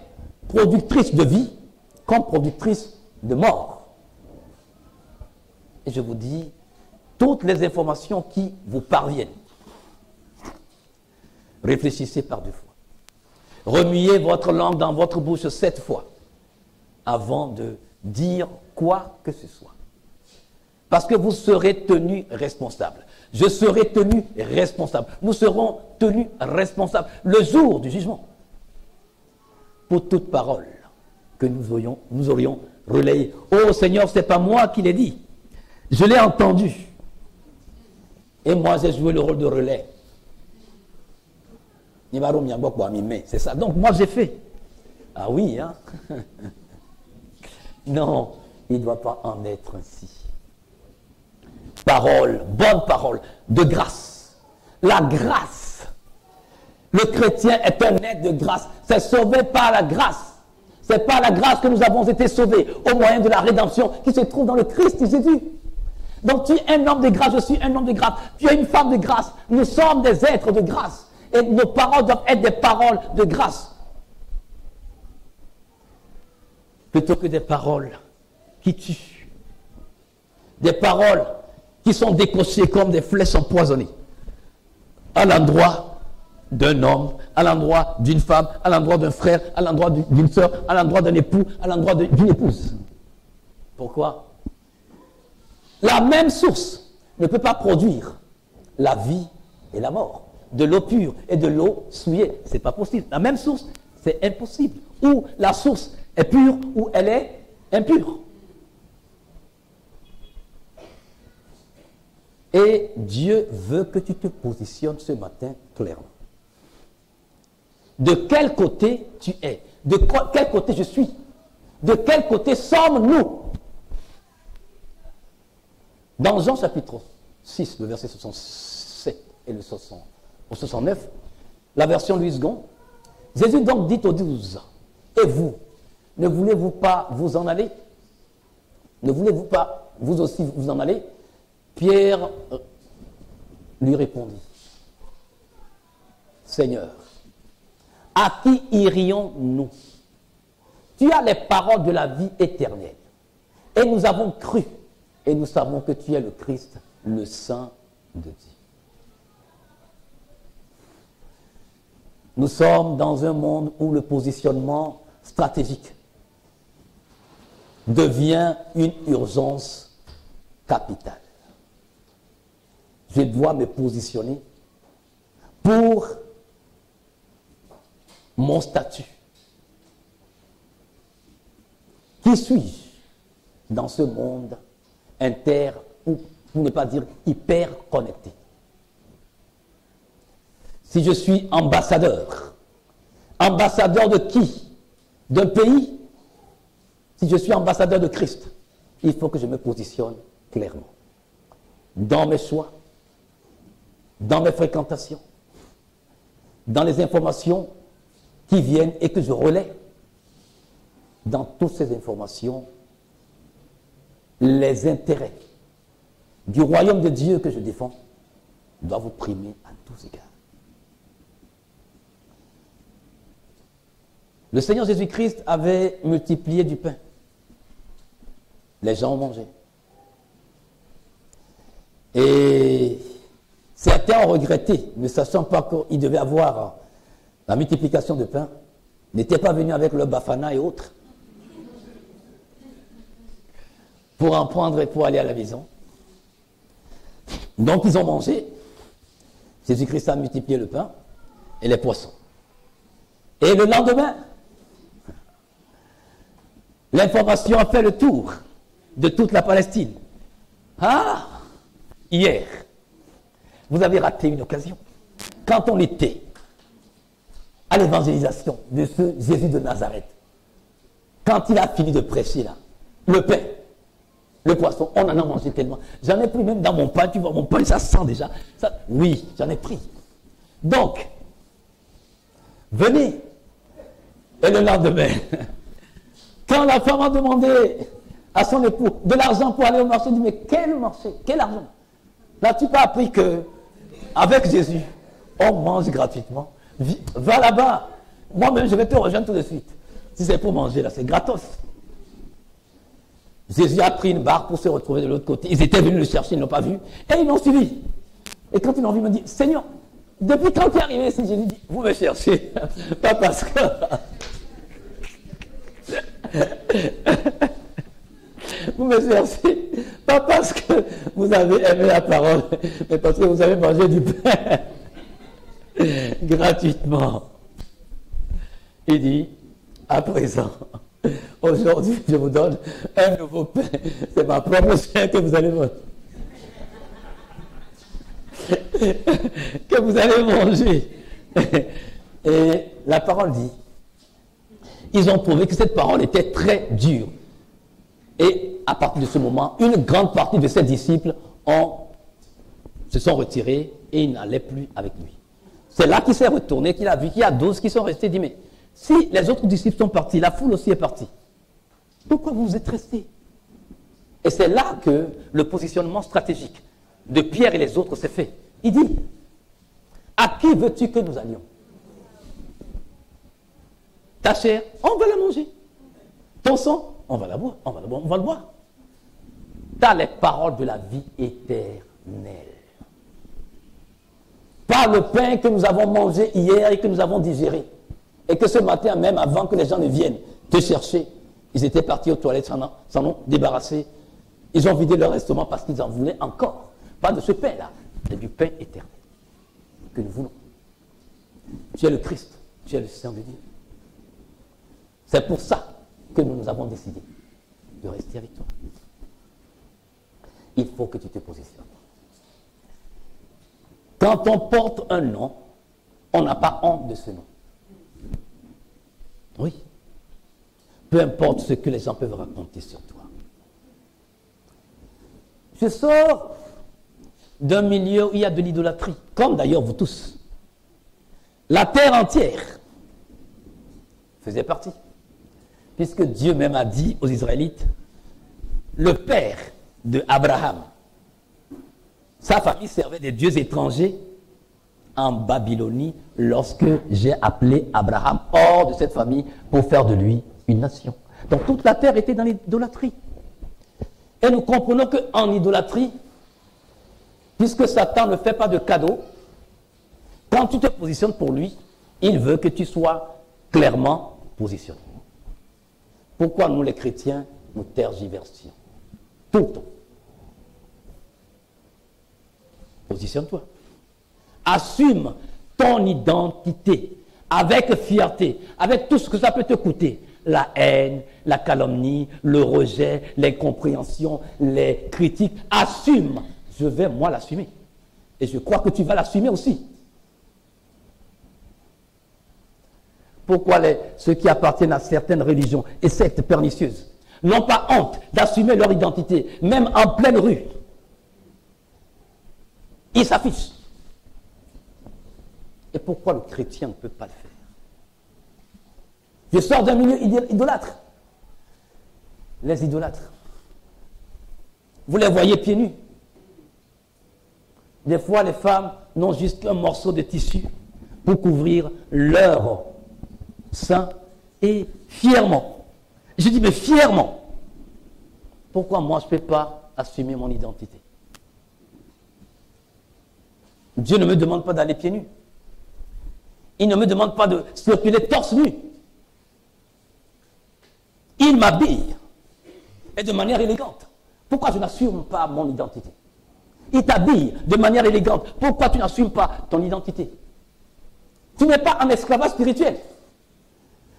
productrice de vie comme productrice de mort. Et je vous dis, toutes les informations qui vous parviennent, réfléchissez par 2 fois. Remuez votre langue dans votre bouche 7 fois avant de dire quoi que ce soit. Parce que vous serez tenu responsable. Je serai tenu responsable. Nous serons tenus responsables le jour du jugement. Pour toute parole que nous aurions relayée. Oh Seigneur, ce n'est pas moi qui l'ai dit. Je l'ai entendu. Et moi, j'ai joué le rôle de relais. C'est ça. Donc, moi, j'ai fait. Ah oui, hein? Non, il ne doit pas en être ainsi. Parole, bonne parole, de grâce. La grâce. Le chrétien est un être de grâce. C'est sauvé par la grâce. C'est par la grâce que nous avons été sauvés au moyen de la rédemption qui se trouve dans le Christ Jésus. Donc tu es un homme de grâce, je suis un homme de grâce. Tu es une femme de grâce. Nous sommes des êtres de grâce. Et nos paroles doivent être des paroles de grâce. Plutôt que des paroles qui tuent. Des paroles qui sont décochées comme des flèches empoisonnées. À l'endroit d'un homme, à l'endroit d'une femme, à l'endroit d'un frère, à l'endroit d'une soeur, à l'endroit d'un époux, à l'endroit d'une épouse. Pourquoi? La même source ne peut pas produire la vie et la mort. De l'eau pure et de l'eau souillée. Ce n'est pas possible. La même source, c'est impossible. Ou la source est pure ou elle est impure. Et Dieu veut que tu te positionnes ce matin clairement. De quel côté tu es? De quel côté je suis? De quel côté sommes-nous? Dans Jean chapitre 6, le verset 67 et le 69, la version Louis II, Jésus donc dit aux 12, et vous, ne voulez-vous pas vous en aller? Ne voulez-vous pas vous aussi vous en aller? Pierre lui répondit, Seigneur, à qui irions-nous? Tu as les paroles de la vie éternelle. Et nous avons cru. Et nous savons que tu es le Christ, le Saint de Dieu. Nous sommes dans un monde où le positionnement stratégique devient une urgence capitale. Je dois me positionner pour mon statut. Qui suis-je dans ce monde ou pour ne pas dire hyper connecté? Si je suis ambassadeur de qui? D'un pays? Si je suis ambassadeur de Christ, il faut que je me positionne clairement. Dans mes choix, dans mes fréquentations, dans les informations qui viennent et que je relais. Dans toutes ces informations, les intérêts du royaume de Dieu que je défends doivent vous primer à tous égards. Le Seigneur Jésus-Christ avait multiplié du pain. Les gens ont mangé. Et certains ont regretté, ne sachant pas qu'il devait avoir la multiplication de pain, n'étaient pas venus avec le bafana et autres pour en prendre et pour aller à la maison. Donc ils ont mangé. Jésus-Christ a multiplié le pain et les poissons. Et le lendemain, l'information a fait le tour de toute la Palestine. Ah, hier, vous avez raté une occasion. Quand on était à l'évangélisation de ce Jésus de Nazareth, quand il a fini de prêcher là, le pain, le poisson, on en a mangé tellement. J'en ai pris même dans mon pain, tu vois, mon pain, ça sent déjà. Ça, oui, j'en ai pris. Donc, venez. Et le lendemain, quand la femme a demandé à son époux de l'argent pour aller au marché, il dit, mais quel marché? Quel argent? N'as-tu pas appris que avec Jésus, on mange gratuitement? Va là-bas. Moi-même, je vais te rejoindre tout de suite. Si c'est pour manger, là, c'est gratos. Jésus a pris une barque pour se retrouver de l'autre côté. Ils étaient venus le chercher, ils ne l'ont pas vu. Et ils l'ont suivi. Et quand ils l'ont vu, ils m'ont dit, Seigneur, depuis quand tu es arrivé ici, Jésus dit, vous me cherchez. Pas parce que... vous me cherchez. Pas parce que vous avez aimé la parole, mais parce que vous avez mangé du pain gratuitement. Il dit, à présent, aujourd'hui, je vous donne un nouveau pain. C'est ma propre chair que vous allez manger. Que vous allez manger. Et la parole dit, ils ont trouvé que cette parole était très dure. Et à partir de ce moment, une grande partie de ses disciples se sont retirés et ils n'allaient plus avec lui. C'est là qu'il s'est retourné, qu'il a vu qu'il y a 12 qui sont restés. Il dit, mais si les autres disciples sont partis, la foule aussi est partie. Pourquoi vous êtes restés? Et c'est là que le positionnement stratégique de Pierre et les autres s'est fait. Il dit, à qui veux-tu que nous allions? Ta chair, on va la manger. Ton sang, on va la boire, on va le boire. T'as les paroles de la vie éternelle. Pas le pain que nous avons mangé hier et que nous avons digéré. Et que ce matin même, avant que les gens ne viennent te chercher, ils étaient partis aux toilettes, s'en ont débarrassé. Ils ont vidé leur estomac parce qu'ils en voulaient encore. Pas de ce pain-là, mais du pain éternel que nous voulons. Tu es le Christ, tu es le Saint de Dieu. C'est pour ça que nous avons décidé de rester avec toi. Il faut que tu te positionnes. Quand on porte un nom, on n'a pas honte de ce nom. Oui. Peu importe ce que les gens peuvent raconter sur toi. Je sors d'un milieu où il y a de l'idolâtrie, comme d'ailleurs vous tous. La terre entière faisait partie. Puisque Dieu même a dit aux Israélites, le père de Abraham, sa famille servait des dieux étrangers en Babylonie lorsque j'ai appelé Abraham hors de cette famille pour faire de lui une nation. Donc toute la terre était dans l'idolâtrie. Et nous comprenons qu'en idolâtrie, puisque Satan ne fait pas de cadeaux, quand tu te positionnes pour lui, il veut que tu sois clairement positionné. Pourquoi nous les chrétiens, nous tergiversions. Tout le temps. Positionne-toi. Assume ton identité avec fierté, avec tout ce que ça peut te coûter. La haine, la calomnie, le rejet, l'incompréhension, les critiques. Assume. Je vais, moi, l'assumer. Et je crois que tu vas l'assumer aussi. Pourquoi ceux qui appartiennent à certaines religions et sectes pernicieuses n'ont pas honte d'assumer leur identité, même en pleine rue? Ils s'affichent. Et pourquoi le chrétien ne peut pas le faire? Je sors d'un milieu idolâtre. Les idolâtres. Vous les voyez pieds nus. Des fois, les femmes n'ont juste qu'un morceau de tissu pour couvrir leur sein et fièrement. Je dis, mais fièrement. Pourquoi moi, je ne peux pas assumer mon identité? Dieu ne me demande pas d'aller pieds nus. Il ne me demande pas de circuler torse nu. Il m'habille. Et de manière élégante. Pourquoi je n'assume pas mon identité? Il t'habille de manière élégante. Pourquoi tu n'assumes pas ton identité? Tu n'es pas un esclavage spirituel.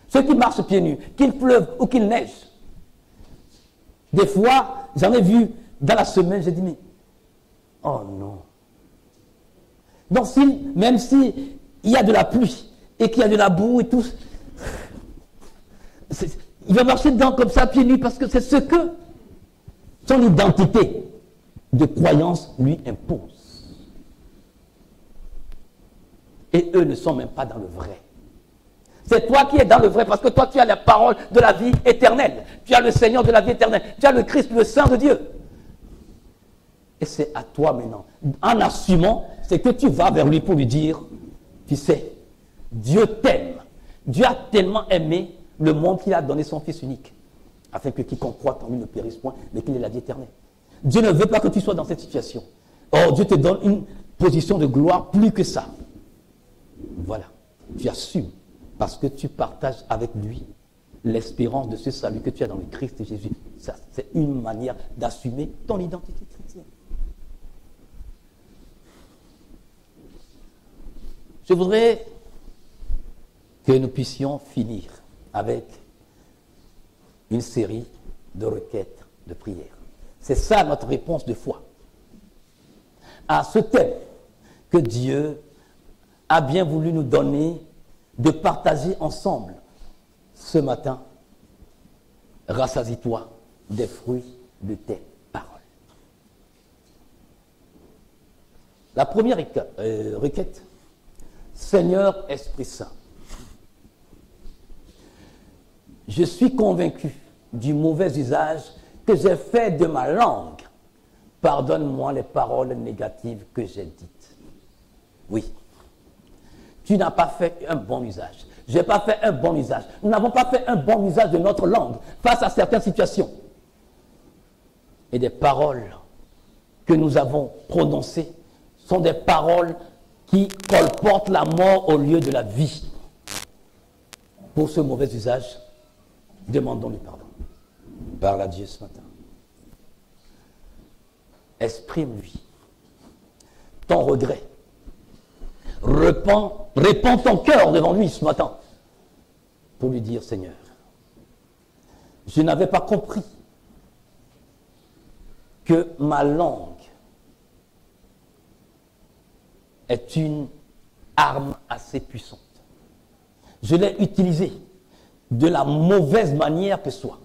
Ceux qui marchent pieds nus, qu'il pleuve ou qu'il neige. Des fois, j'en ai vu dans la semaine, j'ai dit, mais, oh non. Donc, même si il y a de la pluie et qu'il y a de la boue et tout, il va marcher dedans comme ça, pieds nus, parce que c'est ce que son identité de croyance lui impose. Et eux ne sont même pas dans le vrai. C'est toi qui es dans le vrai, parce que toi tu as la parole de la vie éternelle. Tu as le Seigneur de la vie éternelle. Tu as le Christ, le Saint de Dieu. Et c'est à toi maintenant. En assumant, c'est que tu vas vers lui pour lui dire, tu sais, Dieu t'aime. Dieu a tellement aimé le monde qu'il a donné son Fils unique, afin que quiconque croit en lui ne périsse point, mais qu'il ait la vie éternelle. Dieu ne veut pas que tu sois dans cette situation. Or, Dieu te donne une position de gloire plus que ça. Voilà. Tu assumes, parce que tu partages avec lui l'espérance de ce salut que tu as dans le Christ Jésus. Ça, c'est une manière d'assumer ton identité chrétienne. Je voudrais que nous puissions finir avec une série de requêtes, de prières. C'est ça notre réponse de foi à ce thème que Dieu a bien voulu nous donner de partager ensemble ce matin. Rassasie-toi des fruits de tes paroles. La première requête, Seigneur Esprit Saint, je suis convaincu du mauvais usage que j'ai fait de ma langue. Pardonne-moi les paroles négatives que j'ai dites. Oui, tu n'as pas fait un bon usage. Je n'ai pas fait un bon usage. Nous n'avons pas fait un bon usage de notre langue face à certaines situations. Et des paroles que nous avons prononcées sont des paroles qui colportent la mort au lieu de la vie. Pour ce mauvais usage, demandons-lui pardon. Parle à Dieu ce matin. Exprime-lui ton regret. Répands ton cœur devant lui ce matin pour lui dire, Seigneur, je n'avais pas compris que ma langue est une arme assez puissante. Je l'ai utilisée de la mauvaise manière que soit.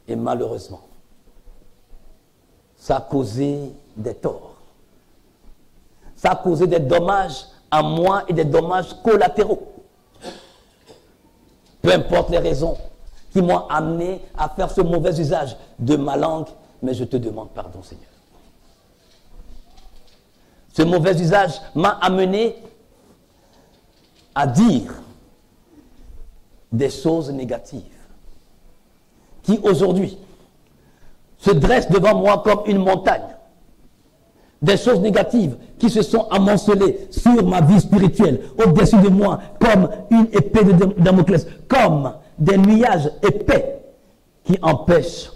Et malheureusement, ça a causé des torts. Ça a causé des dommages à moi et des dommages collatéraux. Peu importe les raisons qui m'ont amené à faire ce mauvais usage de ma langue, mais je te demande pardon, Seigneur. Ce mauvais usage m'a amené à dire des choses négatives qui aujourd'hui se dressent devant moi comme une montagne. Des choses négatives qui se sont amoncelées sur ma vie spirituelle, au-dessus de moi, comme une épée de Damoclès, comme des nuages épais qui empêche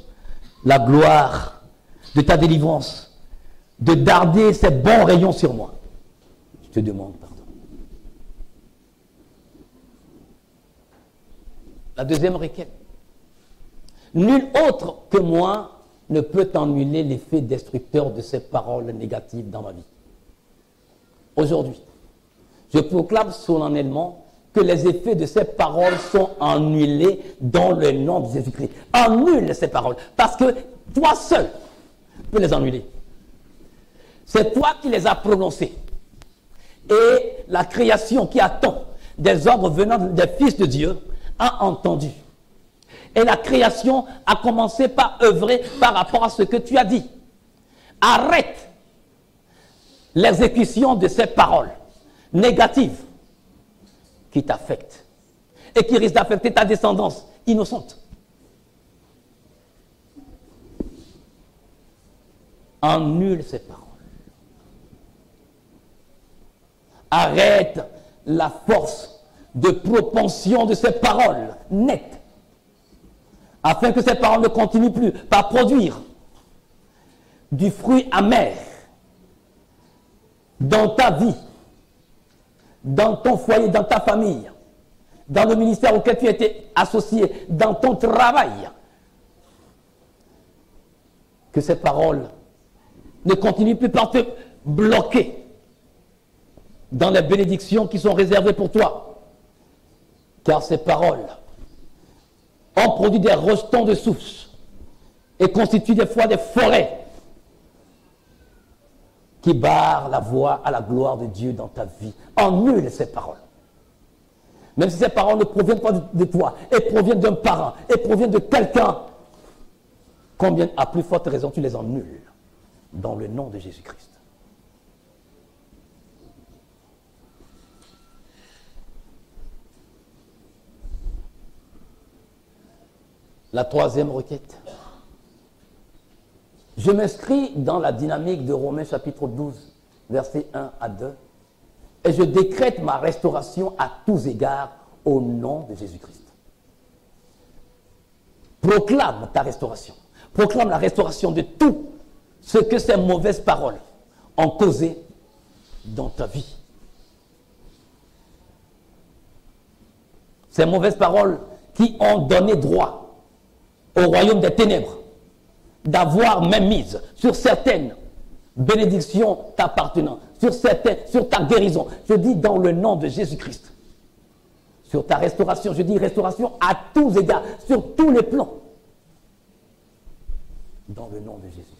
la gloire de ta délivrance de darder ses bons rayons sur moi. Je te demande pardon. La deuxième requête. Nul autre que moi ne peut annuler l'effet destructeur de ces paroles négatives dans ma vie. Aujourd'hui, je proclame solennellement que les effets de ces paroles sont annulés dans le nom de Jésus-Christ. Annule ces paroles, parce que toi seul peux les annuler. C'est toi qui les as prononcées. Et la création qui attend des ordres venant des fils de Dieu a entendu. Et la création a commencé par œuvrer par rapport à ce que tu as dit. Arrête l'exécution de ces paroles négatives qui t'affectent et qui risquent d'affecter ta descendance innocente. Annule ces paroles. Arrête la force de propension de ces paroles nettes, afin que ces paroles ne continuent plus par produire du fruit amer dans ta vie, dans ton foyer, dans ta famille, dans le ministère auquel tu as été associé, dans ton travail. Que ces paroles ne continuent plus par te bloquer dans les bénédictions qui sont réservées pour toi. Car ces paroles ont produit des rejetons de sources et constituent des fois des forêts qui barrent la voie à la gloire de Dieu dans ta vie. Annule ces paroles. Même si ces paroles ne proviennent pas de toi, elles proviennent d'un parent, elles proviennent de quelqu'un, combien à plus forte raison tu les annules dans le nom de Jésus-Christ. La troisième requête. Je m'inscris dans la dynamique de Romains chapitre 12, versets 1 à 2, et je décrète ma restauration à tous égards au nom de Jésus-Christ. Proclame ta restauration. Proclame la restauration de tout ce que ces mauvaises paroles ont causé dans ta vie. Ces mauvaises paroles qui ont donné droit au royaume des ténèbres d'avoir même mise sur certaines bénédictions t'appartenant, sur ta guérison. Je dis dans le nom de Jésus-Christ. Sur ta restauration, je dis restauration à tous égards, sur tous les plans. Dans le nom de Jésus-Christ.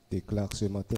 Déclare ce matin